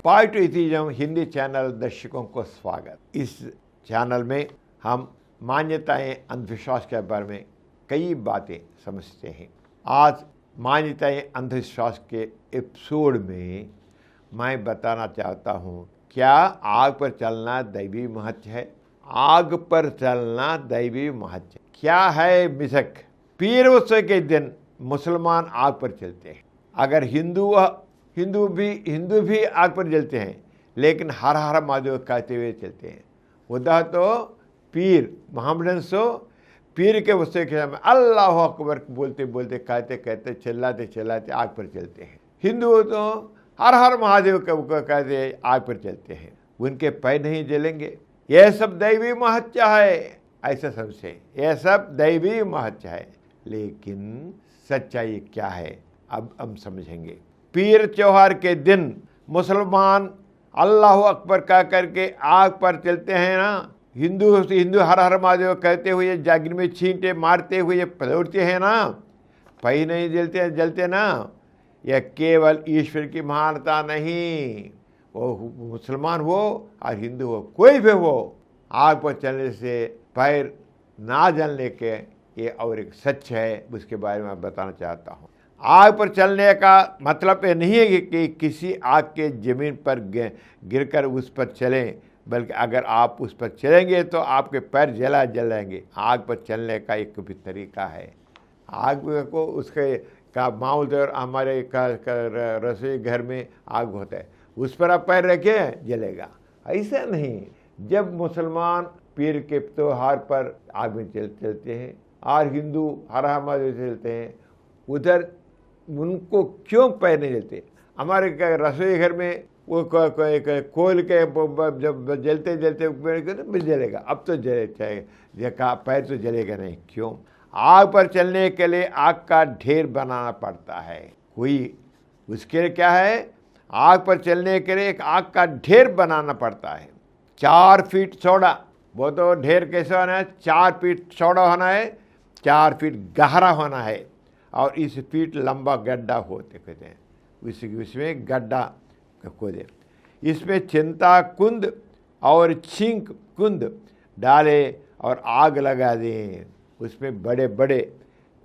Positive atheism Hindi channel दर्शकों को स्वागत। इस चैनल में हम मान्यताएं अंधविश्वास के बारे में कई बातें समझते हैं। आज मान्यताएं अंधविश्वास के एपिसोड में मैं बताना चाहता हूँ, क्या आग पर चलना दैवी महत्व है? आग पर चलना दैवी महत्व क्या है? मिसक पीर उत्सव के दिन मुसलमान आग पर चलते हैं। अगर हिंदू भी आग पर जलते हैं, लेकिन हर हर महादेव कहते हुए चलते हैं। मुद्दा तो पीर मोहम्मदन सो पीर के उत्सव के समय अल्लाह अकबर बोलते बोलते कहते कहते चिल्लाते आग पर चलते हैं। हिंदू तो हर हर महादेव को कहते आग पर चलते हैं, उनके पैर नहीं जलेंगे। यह सब दैवी महत्व है, ऐसा समझे। यह सब दैवी महत्व है, लेकिन सच्चाई क्या है अब हम समझेंगे। पीर त्योहार के दिन मुसलमान अल्लाह अकबर कह करके आग पर चलते हैं ना। हिंदू हर हर महादेव कहते हुए जागिर में छींटे मारते हुए दौड़ते हैं ना, पई नहीं जलते ना। यह केवल ईश्वर की महानता नहीं, वो मुसलमान हो और हिंदू हो, कोई भी हो, आग पर चलने से पैर ना जलने के ये और एक सच है, उसके बारे में बताना चाहता हूँ। आग पर चलने का मतलब ये नहीं है कि किसी आग के ज़मीन पर गिरकर उस पर चलें, बल्कि अगर आप उस पर चलेंगे तो आपके पैर जलेंगे। आग पर चलने का एक भी तरीका है। आग को उसके का माहौल, हमारे रसोई घर में आग होता है, उस पर आप पैर रखें जलेगा, ऐसा नहीं। जब मुसलमान पीर के त्योहार पर आग में चलते हैं और हिंदू हर हमारे चलते हैं, उधर उनको क्यों पैर नहीं जलते? हमारे रसोई घर में वो कोयल के जब जलते जलेगा, अब तो पैर तो जलेगा नहीं। क्यों? आग पर चलने के लिए आग का ढेर बनाना पड़ता है। कोई उसके लिए क्या है? आग पर चलने के लिए एक आग का ढेर बनाना पड़ता है। 4 फीट चौड़ा, वो तो ढेर कैसे होना है? 4 फीट चौड़ा होना है, 4 फीट गहरा होना है, और इस फीट लंबा गड्ढा होते कहते हैं। इसमें गड्ढा खोदे, इसमें चिंता कुंद और छींक कुंद डाले और आग लगा दें। उसमें बड़े बड़े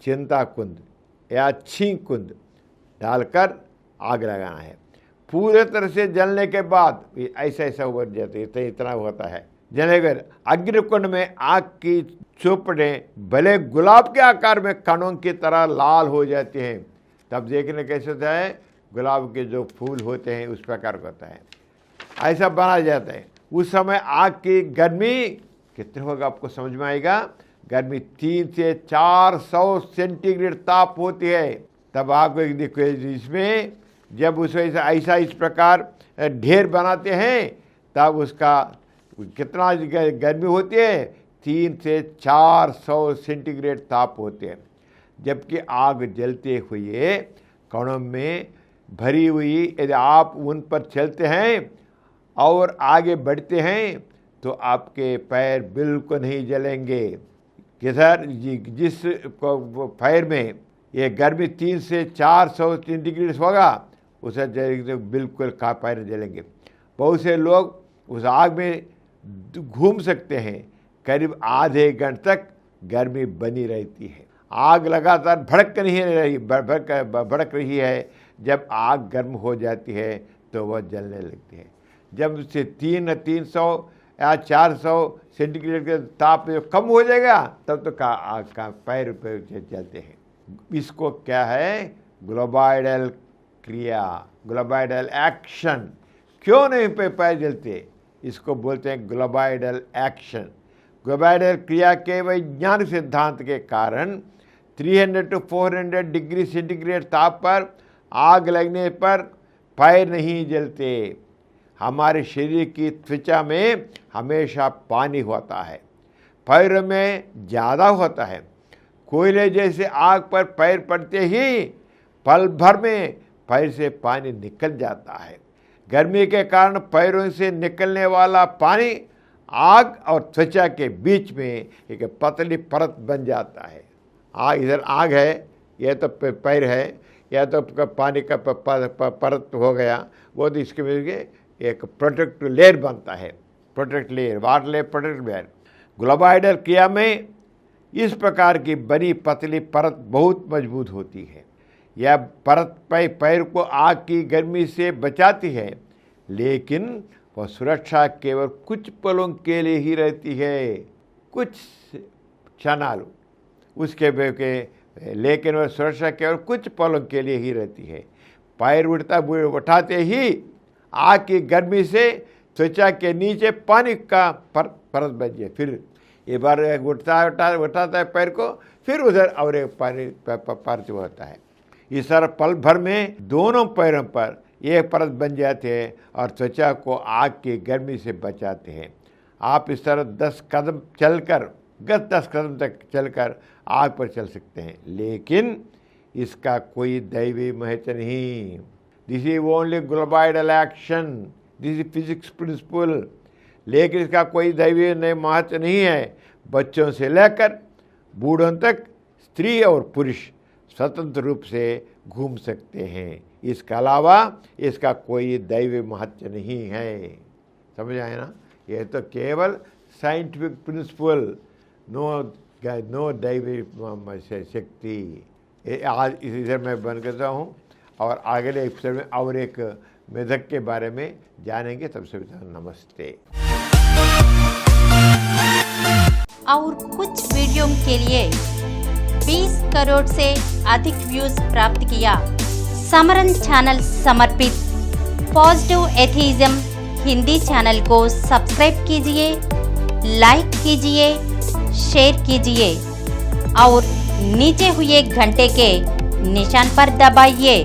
चिंता कुंद या छींक कुंद डालकर आग लगाना है। पूरे तरह से जलने के बाद ऐसा हो जाता है, इतना होता है। जलने के अग्निकुंड में आग की चोपड़ें भले गुलाब के आकार में कणों की तरह लाल हो जाती हैं। तब देखने कैसे होता है? गुलाब के जो फूल होते हैं उस प्रकार का होता है, ऐसा बना जाता है। उस समय आग की गर्मी कितनी होगा आपको समझ में आएगा। गर्मी 3 से 400 सेंटीग्रेड ताप होती है। तब आग देखो, इसमें जब उस ऐसा इस प्रकार ढेर बनाते हैं, तब उसका कितना गर्मी होती है? 3 से 400 सेंटीग्रेड ताप होते हैं। जबकि आग जलते हुए कणों में भरी हुई, यदि आप उन पर चलते हैं और आगे बढ़ते हैं तो आपके पैर बिल्कुल नहीं जलेंगे। किधर जिस पैर में ये गर्मी 3 से 400 सेंटीग्रेड होगा, उसे बिल्कुल का पैर जलेंगे। बहुत से लोग उस आग में घूम सकते हैं, करीब आधे घंटे तक गर्मी बनी रहती है। आग लगातार भड़क रही है। जब आग गर्म हो जाती है तो वह जलने लगती है। जब उससे 300 या 400 सेंटीग्रेड के ताप कम हो जाएगा, तब तो आग का पैर जलते हैं। इसको क्या है? ग्लोबॉइडल क्रिया, ग्लोबॉइडल एक्शन। क्यों नहीं पैर जलते? इसको बोलते हैं ग्लोबॉइडल एक्शन। ग्लोबॉइडल क्रिया के वैज्ञानिक सिद्धांत के कारण 300 to 400 डिग्री सेंटीग्रेड ताप पर आग लगने पर पैर नहीं जलते। हमारे शरीर की त्वचा में हमेशा पानी होता है, पैर में ज़्यादा होता है। कोयले जैसे आग पर पैर पड़ते ही पल भर में पैर से पानी निकल जाता है। गर्मी के कारण पैरों से निकलने वाला पानी आग और त्वचा के बीच में एक पतली परत बन जाता है। इधर आग है, यह तो पैर है, या तो पानी का परत हो गया, वो तो इसके में एक प्रोटेक्टिव लेयर बनता है, protect layer, water layer, protect layer. ग्लोबोइडल क्रिया में इस प्रकार की बड़ी पतली परत बहुत मजबूत होती है। यह परत पैर को आग की गर्मी से बचाती है, लेकिन वह सुरक्षा केवल कुछ पलों के लिए ही रहती है, कुछ क्षणालु उसके लेकिन वह सुरक्षा केवल कुछ पलों के लिए ही रहती है। पैर उठाते ही आग की गर्मी से त्वचा के नीचे पानी का परत बन जाए। फिर एक बार उठाता है पैर को, फिर उधर और एक पानी परत होता है। इस तरह पल भर में दोनों पैरों पर एक परत बन जाते हैं और त्वचा को आग की गर्मी से बचाते हैं। आप इस तरह 10 कदम तक चलकर आग पर चल सकते हैं, लेकिन इसका कोई दैवीय महत्व नहीं। This is only globoidal action, this is physics principle. लेकिन इसका कोई दैवीय महत्व नहीं है। बच्चों से लेकर बूढ़ों तक स्त्री और पुरुष स्वतंत्र रूप से घूम सकते हैं। इसके अलावा इसका कोई दैवीय महत्व नहीं है। समझ आए ना? यह तो केवल साइंटिफिक प्रिंसिपल, नो दैवीय शक्ति। आज इधर मैं बंद करता हूँ और अगले एपिसोड में और एक मेढक के बारे में जानेंगे। तब से नमस्ते। और कुछ वीडियो के लिए 20 करोड़ से अधिक व्यूज प्राप्त किया। समरन चैनल समर्पित पॉजिटिव एथीज्म हिंदी चैनल को सब्सक्राइब कीजिए, लाइक कीजिए, शेयर कीजिए और नीचे हुए घंटे के निशान पर दबाइए।